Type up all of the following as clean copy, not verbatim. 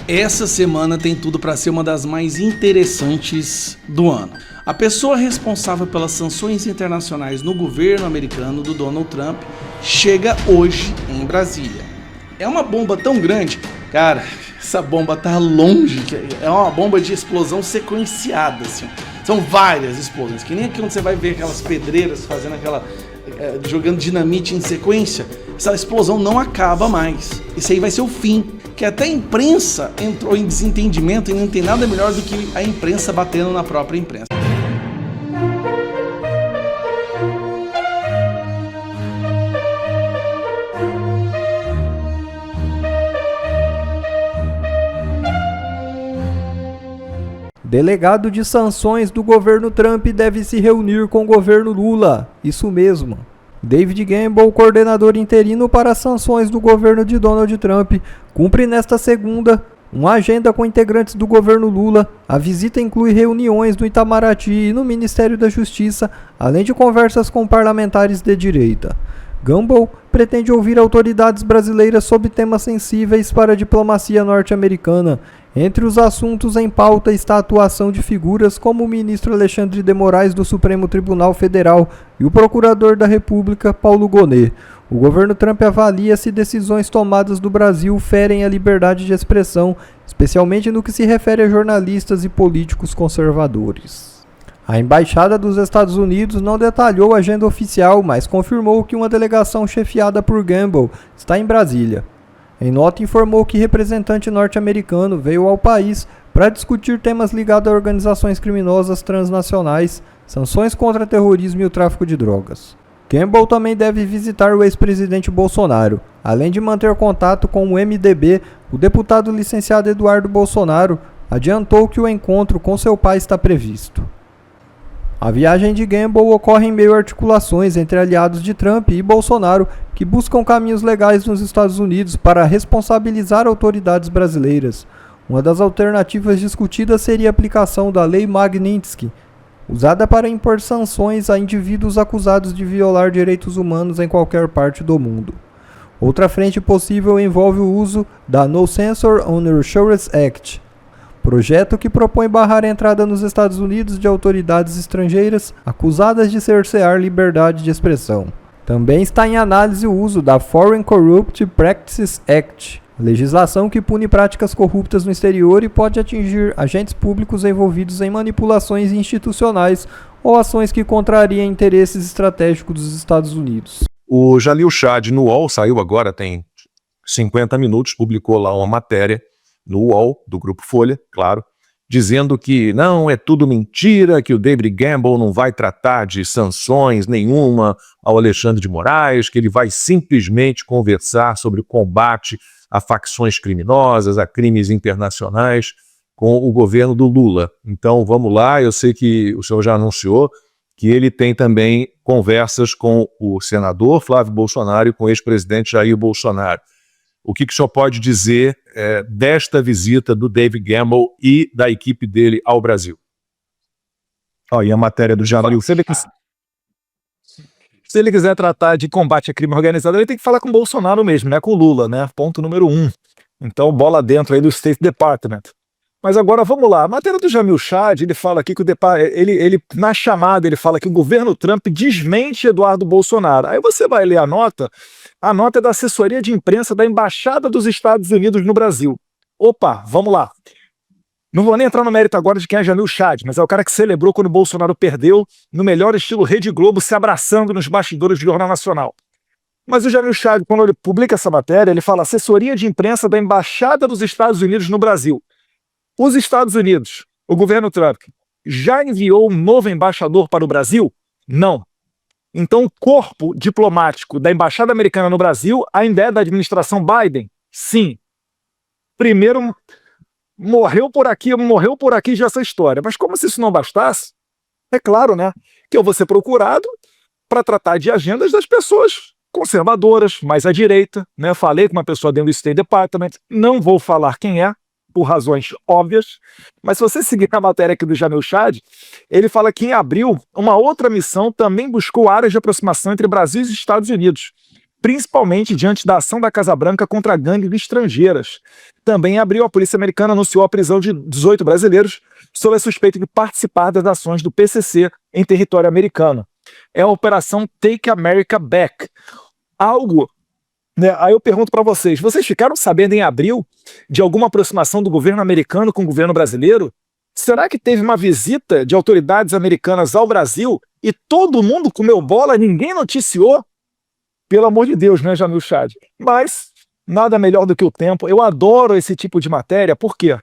Essa semana tem tudo para ser uma das mais interessantes do ano. A pessoa responsável pelas sanções internacionais no governo americano do Donald Trump chega hoje em Brasília. É uma bomba tão grande, cara, essa bomba tá longe, é uma bomba de explosão sequenciada, assim. São várias explosões, que nem aqui onde você vai ver aquelas pedreiras fazendo jogando dinamite em sequência. Essa explosão não acaba mais. Isso aí vai ser o fim. Que até a imprensa entrou em desentendimento e não tem nada melhor do que a imprensa batendo na própria imprensa. Delegado de sanções do governo Trump deve se reunir com o governo Lula. Isso mesmo. David Gamble, coordenador interino para as sanções do governo de Donald Trump, cumpre nesta segunda uma agenda com integrantes do governo Lula. A visita inclui reuniões no Itamaraty e no Ministério da Justiça, além de conversas com parlamentares de direita. Gamble pretende ouvir autoridades brasileiras sobre temas sensíveis para a diplomacia norte-americana. Entre os assuntos em pauta está a atuação de figuras como o ministro Alexandre de Moraes do Supremo Tribunal Federal e o procurador da República, Paulo Gonet. O governo Trump avalia se decisões tomadas do Brasil ferem a liberdade de expressão, especialmente no que se refere a jornalistas e políticos conservadores. A Embaixada dos Estados Unidos não detalhou a agenda oficial, mas confirmou que uma delegação chefiada por Gamble está em Brasília. Em nota, informou que representante norte-americano veio ao país para discutir temas ligados a organizações criminosas transnacionais, sanções contra terrorismo e o tráfico de drogas. Campbell também deve visitar o ex-presidente Bolsonaro. Além de manter contato com o MDB, o deputado licenciado Eduardo Bolsonaro adiantou que o encontro com seu pai está previsto. A viagem de Gamble ocorre em meio a articulações entre aliados de Trump e Bolsonaro que buscam caminhos legais nos Estados Unidos para responsabilizar autoridades brasileiras. Uma das alternativas discutidas seria a aplicação da Lei Magnitsky, usada para impor sanções a indivíduos acusados de violar direitos humanos em qualquer parte do mundo. Outra frente possível envolve o uso da No Censure on Insurance Act, projeto que propõe barrar a entrada nos Estados Unidos de autoridades estrangeiras acusadas de cercear liberdade de expressão. Também está em análise o uso da Foreign Corrupt Practices Act, legislação que pune práticas corruptas no exterior e pode atingir agentes públicos envolvidos em manipulações institucionais ou ações que contrariem interesses estratégicos dos Estados Unidos. O Jalil Chad no UOL, saiu agora, tem 50 minutos, publicou lá uma matéria no UOL, do Grupo Folha, claro, dizendo que não, é tudo mentira, que o David Gamble não vai tratar de sanções nenhuma ao Alexandre de Moraes, que ele vai simplesmente conversar sobre o combate a facções criminosas, a crimes internacionais com o governo do Lula. Então vamos lá, eu sei que o senhor já anunciou que ele tem também conversas com o senador Flávio Bolsonaro e com o ex-presidente Jair Bolsonaro. O que o senhor pode dizer desta visita do David Gamble e da equipe dele ao Brasil? E a matéria do Jalil, se ele quiser tratar de combate a crime organizado, ele tem que falar com o Bolsonaro mesmo, né? Com o Lula, né? Ponto número 1. Então, bola dentro aí do State Department. Mas agora, vamos lá. A matéria do Jamil Chad, ele fala aqui que na chamada, ele fala que o governo Trump desmente Eduardo Bolsonaro. Aí você vai ler a nota é da assessoria de imprensa da Embaixada dos Estados Unidos no Brasil. Opa, vamos lá. Não vou nem entrar no mérito agora de quem é Jamil Chad, mas é o cara que celebrou quando o Bolsonaro perdeu, no melhor estilo Rede Globo, se abraçando nos bastidores do Jornal Nacional. Mas o Jamil Chad, quando ele publica essa matéria, ele fala assessoria de imprensa da Embaixada dos Estados Unidos no Brasil. Os Estados Unidos, o governo Trump, já enviou um novo embaixador para o Brasil? Não. Então, o corpo diplomático da Embaixada Americana no Brasil ainda é da administração Biden? Sim. Primeiro, morreu por aqui já essa história. Mas como se isso não bastasse, é claro, né, que eu vou ser procurado para tratar de agendas das pessoas conservadoras, mais à direita, né? Falei com uma pessoa dentro do State Department, não vou falar quem é, por razões óbvias, mas se você seguir a matéria aqui do Jamil Chad, ele fala que em abril, uma outra missão também buscou áreas de aproximação entre Brasil e Estados Unidos. principalmente diante da ação da Casa Branca contra gangues estrangeiras. Também em abril, a polícia americana anunciou a prisão de 18 brasileiros sob a suspeita de participar das ações do PCC em território americano. É a Operação Take America Back. Algo, né? Aí eu pergunto para vocês ficaram sabendo em abril de alguma aproximação do governo americano com o governo brasileiro? Será que teve uma visita de autoridades americanas ao Brasil e todo mundo comeu bola, ninguém noticiou? Pelo amor de Deus, né, Jamil Chad? Mas nada melhor do que o tempo. Eu adoro esse tipo de matéria. Por quê?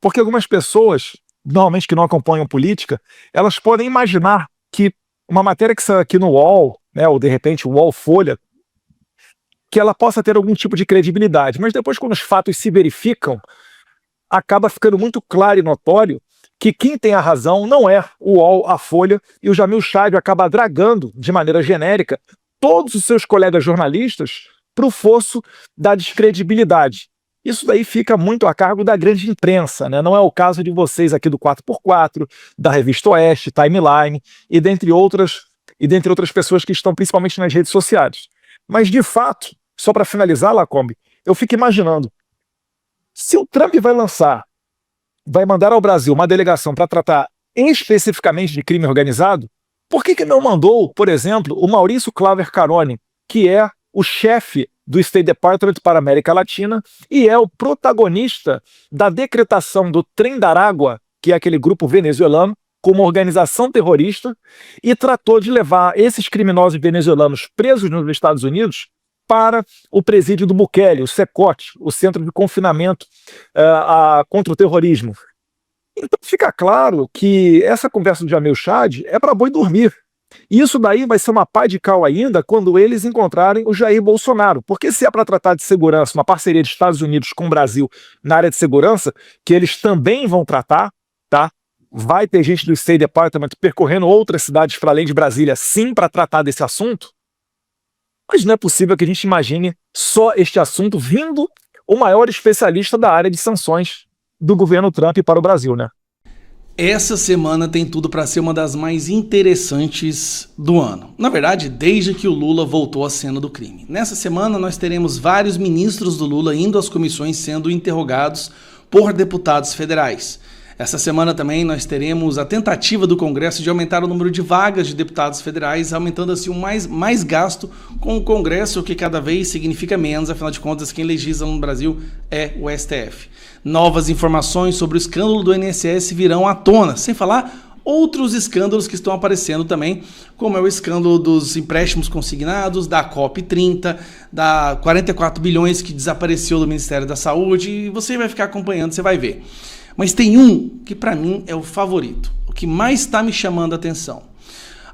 Porque algumas pessoas, normalmente que não acompanham política, elas podem imaginar que uma matéria que sai aqui no UOL, né, ou de repente o UOL Folha, que ela possa ter algum tipo de credibilidade. Mas depois, quando os fatos se verificam, acaba ficando muito claro e notório que quem tem a razão não é o UOL, a Folha, e o Jamil Chad acaba dragando, de maneira genérica, todos os seus colegas jornalistas para o fosso da descredibilidade. Isso daí fica muito a cargo da grande imprensa, né? Não é o caso de vocês aqui do 4x4, da Revista Oeste, Timeline, e dentre outras pessoas que estão principalmente nas redes sociais. Mas, de fato, só para finalizar, Lacombe, eu fico imaginando, se o Trump vai mandar ao Brasil uma delegação para tratar especificamente de crime organizado, por que não mandou, por exemplo, o Maurício Claver Carone, que é o chefe do State Department para a América Latina e é o protagonista da decretação do Trem da Aragua, que é aquele grupo venezuelano, como organização terrorista, e tratou de levar esses criminosos venezuelanos presos nos Estados Unidos para o presídio do Bukele, o CECOT, o Centro de Confinamento contra o Terrorismo. Então fica claro que essa conversa do Jamil Chad é para boi dormir. E isso daí vai ser uma pá de cal ainda quando eles encontrarem o Jair Bolsonaro. Porque se é para tratar de segurança, uma parceria de Estados Unidos com o Brasil na área de segurança, que eles também vão tratar, tá? Vai ter gente do State Department percorrendo outras cidades para além de Brasília, sim, para tratar desse assunto. Mas não é possível que a gente imagine só este assunto vindo o maior especialista da área de sanções do governo Trump para o Brasil, né? Essa semana tem tudo para ser uma das mais interessantes do ano. Na verdade, desde que o Lula voltou à cena do crime. Nessa semana nós teremos vários ministros do Lula indo às comissões sendo interrogados por deputados federais. Essa semana também nós teremos a tentativa do Congresso de aumentar o número de vagas de deputados federais, aumentando assim mais gasto com o Congresso, o que cada vez significa menos, afinal de contas quem legisla no Brasil é o STF. Novas informações sobre o escândalo do INSS virão à tona, sem falar outros escândalos que estão aparecendo também, como é o escândalo dos empréstimos consignados, da COP30, da 44 bilhões que desapareceu do Ministério da Saúde, e você vai ficar acompanhando, você vai ver. Mas tem um que para mim é o favorito, o que mais está me chamando a atenção.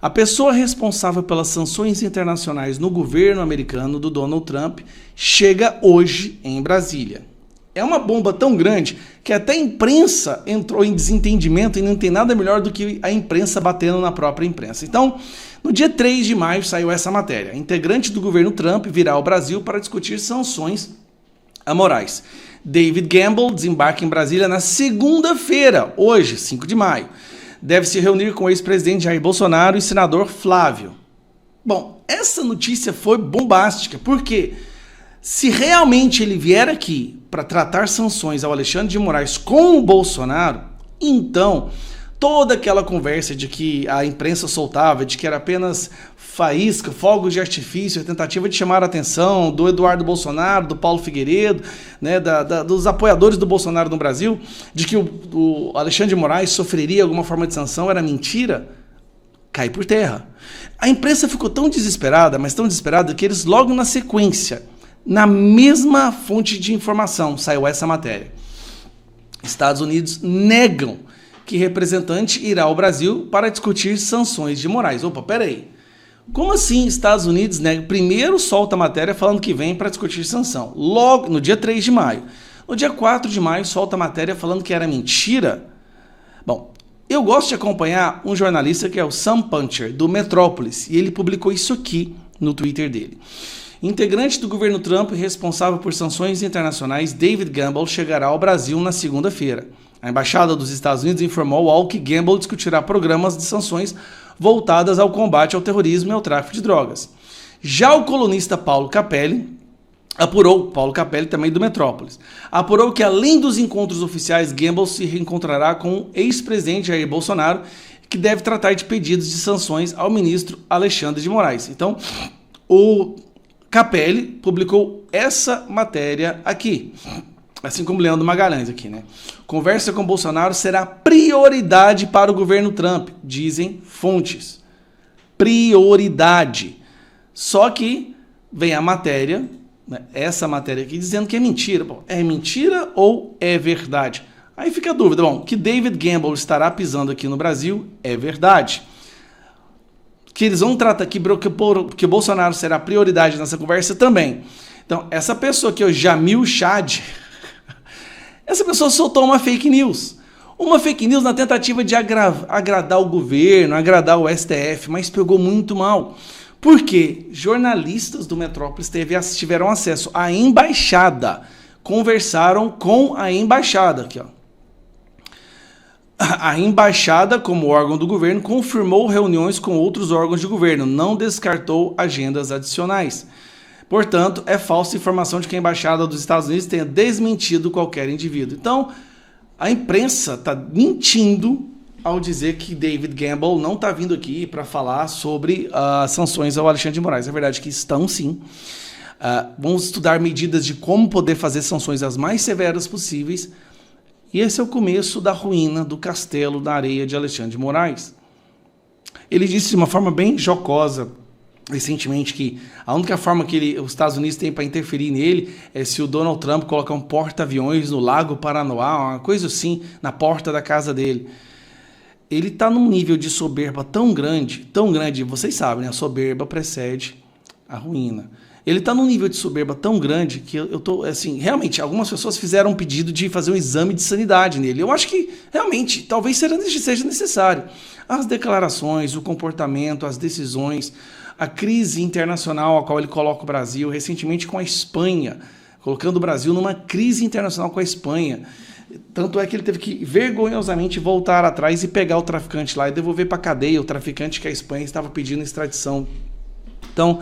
A pessoa responsável pelas sanções internacionais no governo americano do Donald Trump chega hoje em Brasília. É uma bomba tão grande que até a imprensa entrou em desentendimento e não tem nada melhor do que a imprensa batendo na própria imprensa. Então, no dia 3 de maio saiu essa matéria. Integrante do governo Trump virá ao Brasil para discutir sanções amorais. David Gamble desembarca em Brasília na segunda-feira, hoje, 5 de maio. Deve se reunir com o ex-presidente Jair Bolsonaro e o senador Flávio. Bom, essa notícia foi bombástica, porque se realmente ele vier aqui para tratar sanções ao Alexandre de Moraes com o Bolsonaro, então toda aquela conversa de que a imprensa soltava, de que era apenas faísca, fogos de artifício, a tentativa de chamar a atenção do Eduardo Bolsonaro, do Paulo Figueiredo, né, dos apoiadores do Bolsonaro no Brasil, de que o Alexandre de Moraes sofreria alguma forma de sanção, era mentira, cai por terra. A imprensa ficou tão desesperada, mas tão desesperada, que eles logo na sequência, na mesma fonte de informação, saiu essa matéria. Estados Unidos negam que representante irá ao Brasil para discutir sanções de Moraes. Opa, peraí. Como assim Estados Unidos nega? Primeiro solta a matéria falando que vem para discutir sanção. Logo, no dia 3 de maio. No dia 4 de maio solta a matéria falando que era mentira. Bom, eu gosto de acompanhar um jornalista que é o Sam Puncher, do Metrópolis, e ele publicou isso aqui no Twitter dele. Integrante do governo Trump responsável por sanções internacionais, David Gamble, chegará ao Brasil na segunda-feira. A Embaixada dos Estados Unidos informou ao que Gamble discutirá programas de sanções voltadas ao combate ao terrorismo e ao tráfico de drogas. Já o colunista Paulo Capelli também do Metrópolis, apurou que além dos encontros oficiais, Gamble se reencontrará com o ex-presidente Jair Bolsonaro, que deve tratar de pedidos de sanções ao ministro Alexandre de Moraes. Então, o Capelli publicou essa matéria aqui, assim como Leandro Magalhães aqui, né? Conversa com Bolsonaro será prioridade para o governo Trump, dizem fontes. Prioridade. Só que vem a matéria, né, essa matéria aqui, dizendo que é mentira. Bom, é mentira ou é verdade? Aí fica a dúvida. Bom, que David Gamble estará pisando aqui no Brasil é verdade. Que eles vão tratar que o Bolsonaro será prioridade nessa conversa também. Então, essa pessoa aqui, o Jamil Chad, essa pessoa soltou uma fake news. Uma fake news na tentativa de agradar o governo, agradar o STF, mas pegou muito mal. Porque jornalistas do Metrópolis tiveram acesso à embaixada, conversaram com a embaixada. Aqui, ó. A embaixada, como órgão do governo, confirmou reuniões com outros órgãos de governo, não descartou agendas adicionais. Portanto, é falsa informação de que a embaixada dos Estados Unidos tenha desmentido qualquer indivíduo. Então, a imprensa está mentindo ao dizer que David Gamble não está vindo aqui para falar sobre sanções ao Alexandre de Moraes. É verdade que estão sim. Vamos estudar medidas de como poder fazer sanções as mais severas possíveis. E esse é o começo da ruína do castelo da areia de Alexandre de Moraes. Ele disse de uma forma bem jocosa recentemente que a única forma que os Estados Unidos têm para interferir nele é se o Donald Trump colocar um porta-aviões no Lago Paranoá, uma coisa assim, na porta da casa dele. Ele está num nível de soberba tão grande, vocês sabem, né? A soberba precede a ruína. Ele está num nível de soberba tão grande que eu tô, assim, realmente, algumas pessoas fizeram um pedido de fazer um exame de sanidade nele. Eu acho que, realmente, talvez seja necessário. As declarações, o comportamento, as decisões, a crise internacional a qual ele coloca o Brasil, recentemente com a Espanha, colocando o Brasil numa crise internacional com a Espanha. Tanto é que ele teve que, vergonhosamente, voltar atrás e pegar o traficante lá e devolver para a cadeia o traficante que a Espanha estava pedindo extradição. Então,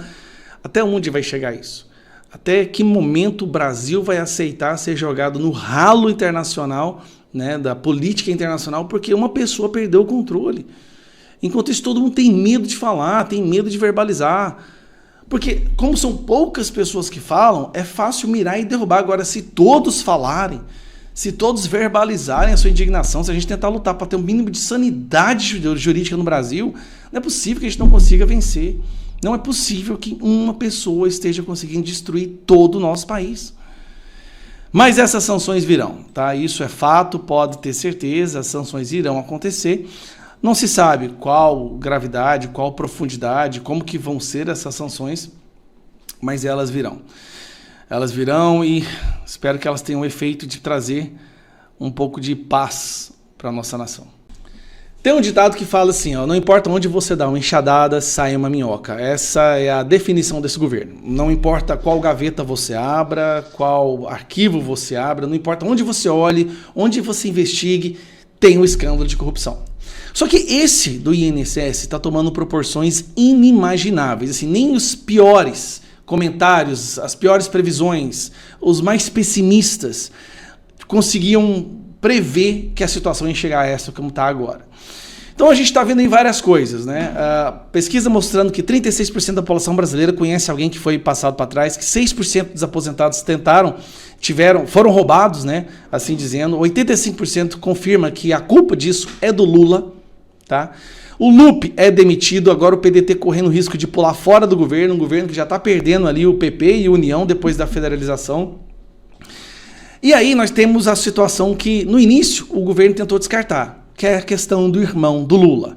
até onde vai chegar isso? Até que momento o Brasil vai aceitar ser jogado no ralo internacional, né, da política internacional, porque uma pessoa perdeu o controle? Enquanto isso, todo mundo tem medo de falar, tem medo de verbalizar. Porque, como são poucas pessoas que falam, é fácil mirar e derrubar. Agora, se todos falarem, se todos verbalizarem a sua indignação, se a gente tentar lutar para ter um mínimo de sanidade jurídica no Brasil, não é possível que a gente não consiga vencer. Não é possível que uma pessoa esteja conseguindo destruir todo o nosso país. Mas essas sanções virão, tá? Isso é fato, pode ter certeza, as sanções irão acontecer. Não se sabe qual gravidade, qual profundidade, como que vão ser essas sanções, mas elas virão. Elas virão e espero que elas tenham o efeito de trazer um pouco de paz para a nossa nação. Tem um ditado que fala assim, ó, não importa onde você dá uma enxadada, sai uma minhoca. Essa é a definição desse governo. Não importa qual gaveta você abra, qual arquivo você abra, não importa onde você olhe, onde você investigue, tem um escândalo de corrupção. Só que esse do INSS está tomando proporções inimagináveis. Assim, nem os piores comentários, as piores previsões, os mais pessimistas conseguiam prever que a situação ia chegar a essa como está agora. Então a gente está vendo aí várias coisas, né? Pesquisa mostrando que 36% da população brasileira conhece alguém que foi passado para trás, que 6% dos aposentados foram roubados, né? Assim dizendo, 85% confirma que a culpa disso é do Lula, tá? O Lupe é demitido, agora o PDT correndo o risco de pular fora do governo, um governo que já está perdendo ali o PP e a União depois da federalização. E aí nós temos a situação que, no início, o governo tentou descartar, que é a questão do irmão do Lula.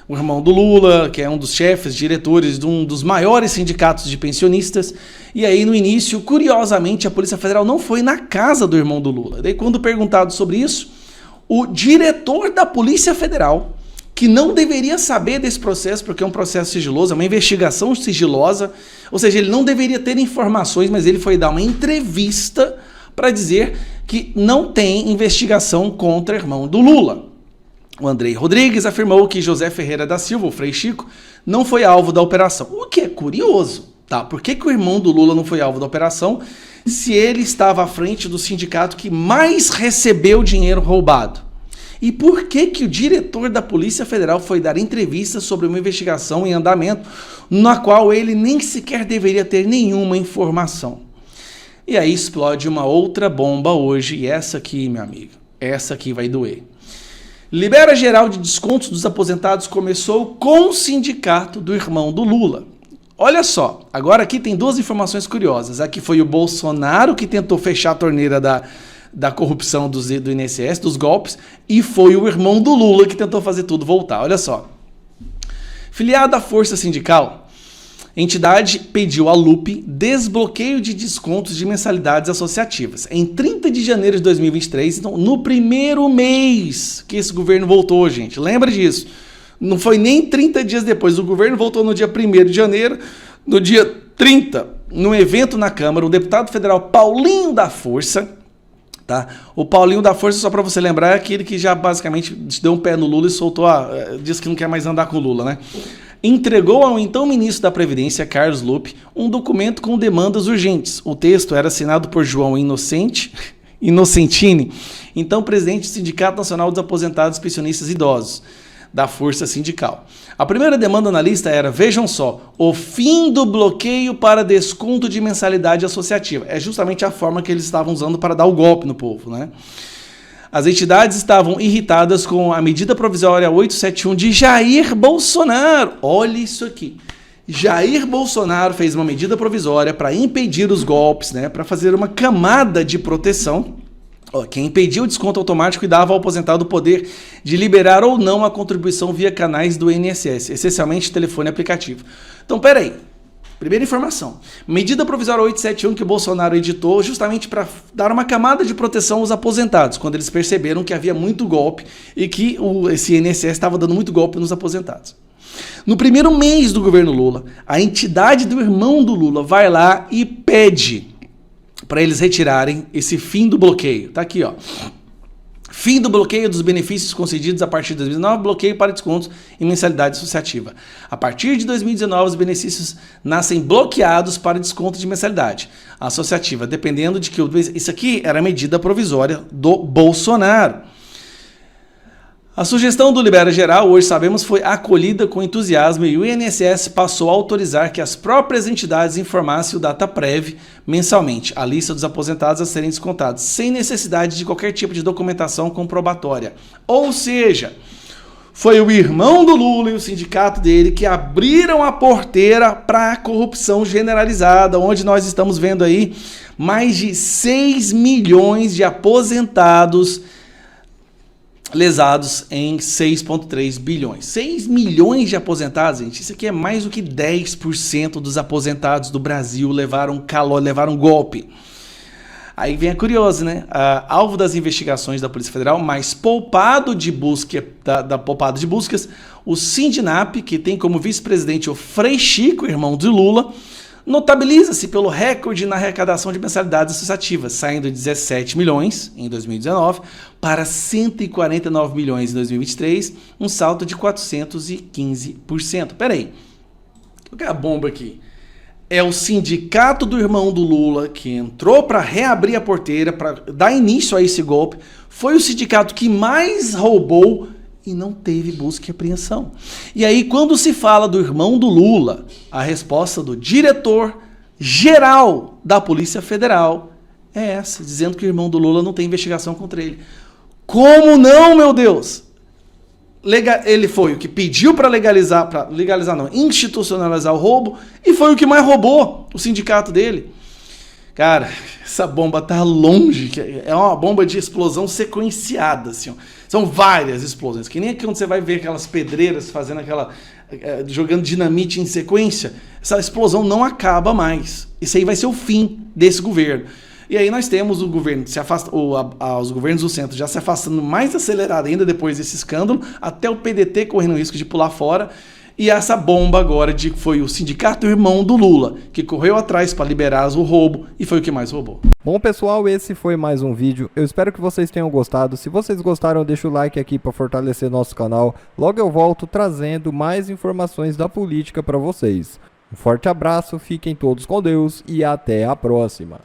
O irmão do Lula, que é um dos chefes, diretores de um dos maiores sindicatos de pensionistas. E aí, no início, curiosamente, a Polícia Federal não foi na casa do irmão do Lula. Daí, quando perguntado sobre isso, o diretor da Polícia Federal, que não deveria saber desse processo, porque é um processo sigiloso, é uma investigação sigilosa, ou seja, ele não deveria ter informações, mas ele foi dar uma entrevista para dizer que não tem investigação contra o irmão do Lula. O Andrei Rodrigues afirmou que José Ferreira da Silva, o Frei Chico, não foi alvo da operação. O que é curioso, Tá, por que o irmão do Lula não foi alvo da operação se ele estava à frente do sindicato que mais recebeu dinheiro roubado? E por que o diretor da Polícia Federal foi dar entrevista sobre uma investigação em andamento na qual ele nem sequer deveria ter nenhuma informação? E aí explode uma outra bomba hoje, e essa aqui, meu amigo, essa aqui vai doer. Libera geral de descontos dos aposentados começou com o sindicato do irmão do Lula. Olha só, agora aqui tem duas informações curiosas. Aqui foi o Bolsonaro que tentou fechar a torneira da corrupção do INSS, dos golpes, e foi o irmão do Lula que tentou fazer tudo voltar. Olha só. Filiada à Força Sindical, a entidade pediu à LUP desbloqueio de descontos de mensalidades associativas. Em 30 de janeiro de 2023, então no primeiro mês que esse governo voltou, gente, lembra disso. Não foi nem 30 dias depois, o governo voltou no dia 1º de janeiro, no dia 30, num evento na Câmara, o deputado federal Paulinho da Força, tá? O Paulinho da Força, só para você lembrar, é aquele que já basicamente deu um pé no Lula e soltou, disse que não quer mais andar com o Lula, né? Entregou ao então ministro da Previdência, Carlos Lupe, um documento com demandas urgentes. O texto era assinado por João Inocentini, então presidente do Sindicato Nacional dos Aposentados Pensionistas Idosos, da Força Sindical. A primeira demanda na lista era, vejam só, o fim do bloqueio para desconto de mensalidade associativa. É justamente a forma que eles estavam usando para dar o golpe no povo, né? As entidades estavam irritadas com a medida provisória 871 de Jair Bolsonaro. Olha isso aqui. Jair Bolsonaro fez uma medida provisória para impedir os golpes, né? Para fazer uma camada de proteção. Quem impediu o desconto automático e dava ao aposentado o poder de liberar ou não a contribuição via canais do INSS, essencialmente telefone e aplicativo. Então, peraí. Primeira informação. Medida provisória 871 que o Bolsonaro editou justamente para dar uma camada de proteção aos aposentados, quando eles perceberam que havia muito golpe e que esse INSS estava dando muito golpe nos aposentados. No primeiro mês do governo Lula, a entidade do irmão do Lula vai lá e pede para eles retirarem esse fim do bloqueio. Tá aqui, ó. Fim do bloqueio dos benefícios concedidos a partir de 2019, bloqueio para descontos em mensalidade associativa. A partir de 2019, os benefícios nascem bloqueados para desconto de mensalidade associativa, dependendo de que... Isso aqui era a medida provisória do Bolsonaro. A sugestão do Libera Geral, hoje sabemos, foi acolhida com entusiasmo e o INSS passou a autorizar que as próprias entidades informassem o DataPrev mensalmente, a lista dos aposentados a serem descontados, sem necessidade de qualquer tipo de documentação comprobatória. Ou seja, foi o irmão do Lula e o sindicato dele que abriram a porteira para a corrupção generalizada, onde nós estamos vendo aí mais de 6 milhões de aposentados lesados em 6,3 bilhões. 6 milhões de aposentados, gente. Isso aqui é mais do que 10% dos aposentados do Brasil levaram golpe. Aí vem a curiosa, né? Alvo das investigações da Polícia Federal, mas poupado de busca, poupado de buscas, o Sindinap, que tem como vice-presidente o Frei Chico, irmão de Lula, notabiliza-se pelo recorde na arrecadação de mensalidades associativas, saindo de 17 milhões em 2019 para 149 milhões em 2023, um salto de 415%. Peraí, o que é a bomba aqui? É o sindicato do irmão do Lula que entrou para reabrir a porteira, para dar início a esse golpe. Foi o sindicato que mais roubou e não teve busca e apreensão. E aí, quando se fala do irmão do Lula, a resposta do diretor-geral da Polícia Federal é essa, dizendo que o irmão do Lula não tem investigação contra ele. Como não, meu Deus? Ele foi o que pediu para institucionalizar o roubo, e foi o que mais roubou, o sindicato dele. Cara, essa bomba tá longe, é uma bomba de explosão sequenciada, assim, ó. São várias explosões, que nem quando você vai ver aquelas pedreiras fazendo jogando dinamite em sequência, essa explosão não acaba mais. Isso aí vai ser o fim desse governo. E aí nós temos o governo os governos do centro já se afastando mais acelerado ainda depois desse escândalo, até o PDT correndo o risco de pular fora. E essa bomba agora foi o sindicato irmão do Lula, que correu atrás para liberar o roubo e foi o que mais roubou. Bom, pessoal, esse foi mais um vídeo. Eu espero que vocês tenham gostado. Se vocês gostaram, deixa o like aqui para fortalecer nosso canal. Logo eu volto trazendo mais informações da política para vocês. Um forte abraço, fiquem todos com Deus e até a próxima.